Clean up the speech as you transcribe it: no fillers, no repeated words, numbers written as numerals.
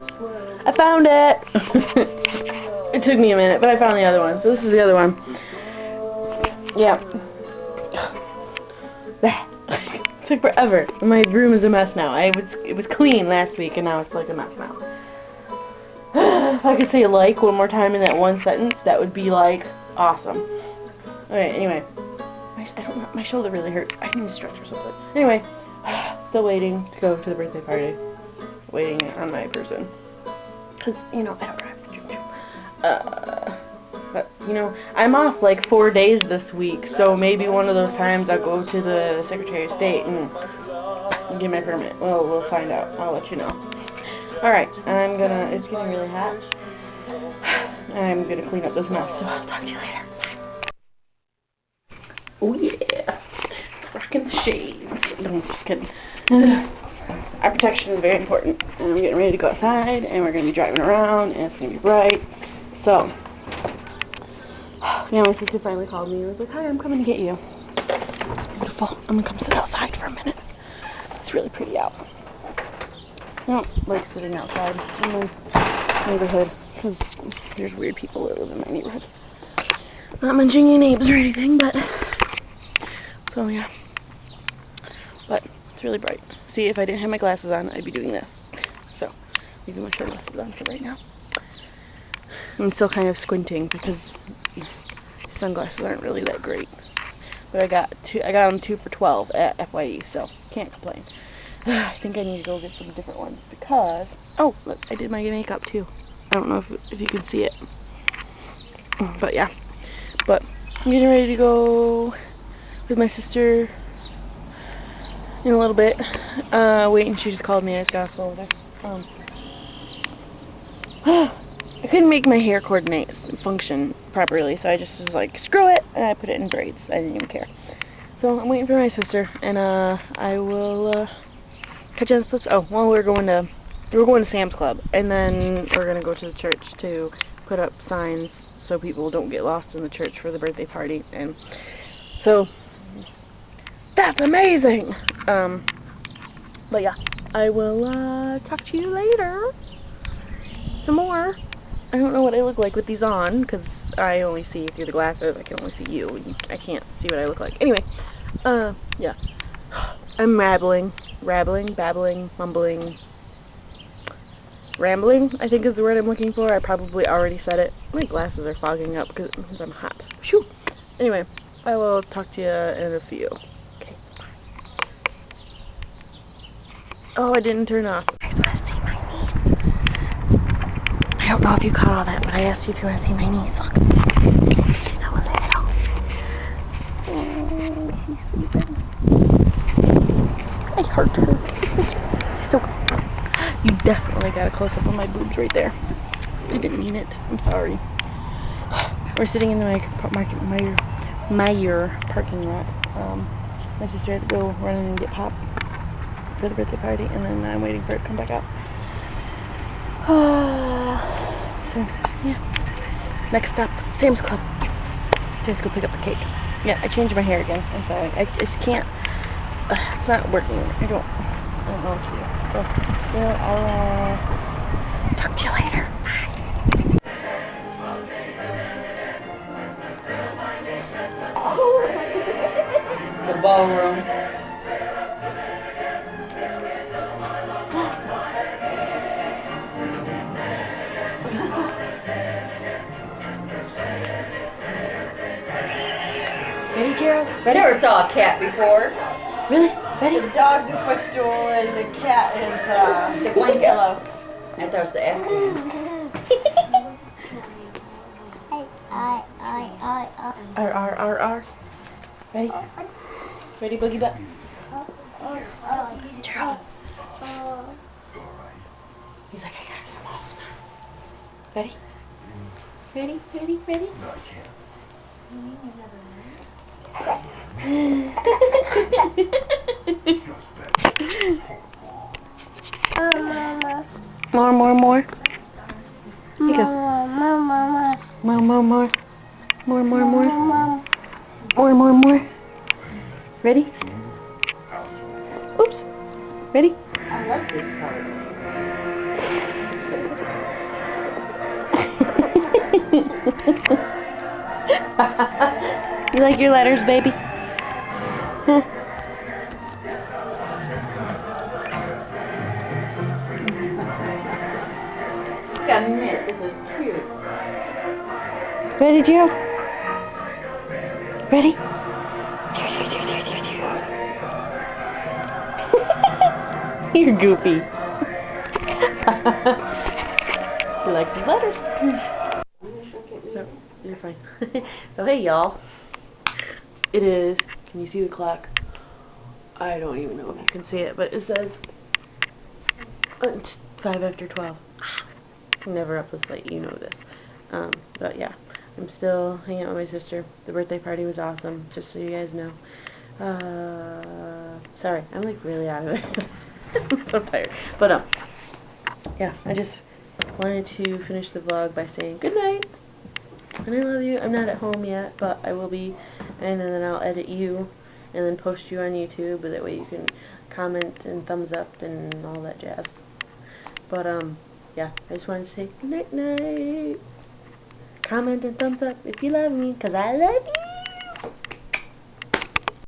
I found it! It took me a minute, but I found the other one. So this is the other one. Yeah. It took forever. My room is a mess now. It was clean last week, and now it's like a mess now. If I could say like one more time in that one sentence, that would be like awesome. Okay, anyway. I don't know, my shoulder really hurts. I need to stretch or something. Anyway, still waiting to go to the birthday party. Waiting on my person. Because, you know, I don't drive to but, you know, I'm off like 4 days this week, so maybe one of those times I'll go to the Secretary of State and get my permit. Well, we'll find out. I'll let you know. Alright, it's getting really hot. I'm gonna clean up this mess, so I'll talk to you later. Oh yeah, rocking the shades. No, I'm just kidding. Eye protection is very important. And I'm getting ready to go outside, and we're going to be driving around, and it's going to be bright. So, yeah, my sister finally called me and was like, "Hi, I'm coming to get you." It's beautiful. I'm going to come sit outside for a minute. It's really pretty out. I don't like sitting outside in my neighborhood because there's weird people that live in my neighborhood. Not mentioning any names or anything, but so yeah. But it's really bright. See, if I didn't have my glasses on, I'd be doing this. So, leaving my sunglasses on for right now. I'm still kind of squinting because sunglasses aren't really that great. But I got them 2 for $12 at FYE, so can't complain. I think I need to go get some different ones because oh, look, I did my makeup too. I don't know if you can see it, but yeah. But I'm getting ready to go with my sister in a little bit. Wait, she just called me. I just got off the phone with her. I couldn't make my hair coordinate function properly, so I just was like, screw it, and I put it in braids. I didn't even care. So I'm waiting for my sister, and I will catch you on the flips. Oh, well, we're going to Sam's Club, and then we're gonna go to the church to put up signs so people don't get lost in the church for the birthday party. And so that's amazing. But yeah, I will talk to you later. Some more. I don't know what I look like with these on because I only see through the glasses. I can only see you. I can't see what I look like. Anyway, yeah. I'm babbling, mumbling. Rambling, I think is the word I'm looking for. I probably already said it. My glasses are fogging up because I'm hot. Shoo! Anyway, I will talk to you in a few. Okay, bye. Oh, I didn't turn off. I just want to see my niece. I don't know if you caught all that, but I asked you if you want to see my niece. Look. She's so little. Oh, she's sleeping. I hurt her. She's so good. You definitely got a close-up on my boobs right there. I didn't mean it. I'm sorry. We're sitting in the Meijer parking lot. My sister had to go run in and get pop for the birthday party, and then I'm waiting for it to come back out. So, yeah. Next stop, Sam's Club. Just go pick up the cake. Yeah, I changed my hair again. I'm sorry. I just can't. It's not working. I don't know what to do. So, you know, I'll talk to you later. Bye. The ballroom. Ready, Gerald? I never saw a cat before. Really? Ready? The dog's a footstool and the cat is The blanket. pillow. I thought it was the Afghan. R. Ready? Ready, Boogie Butt? Gerald. He's like, I gotta get him off. Ready? Ready? No, I can't. More. Here you go. More. Ready? Oops. Ready? I love this part. You like your letters, baby? Huh? Got mint. This is cute. Ready, Joe? Ready? You're goofy. He likes his letters. So, you're fine. So, hey, y'all. It is, can you see the clock? I don't even know if you can see it, but it says it's 5 after 12. I'm never up this late, you know this. But yeah, I'm still hanging out with my sister. The birthday party was awesome, just so you guys know. Sorry, I'm like really out of it. I'm so tired. But yeah, I just wanted to finish the vlog by saying good night. And I love you. I'm not at home yet, but I will be. And then I'll edit you and then post you on YouTube, but that way you can comment and thumbs up and all that jazz. But yeah, I just wanted to say good night night. Comment and thumbs up if you love me, 'cause I love you.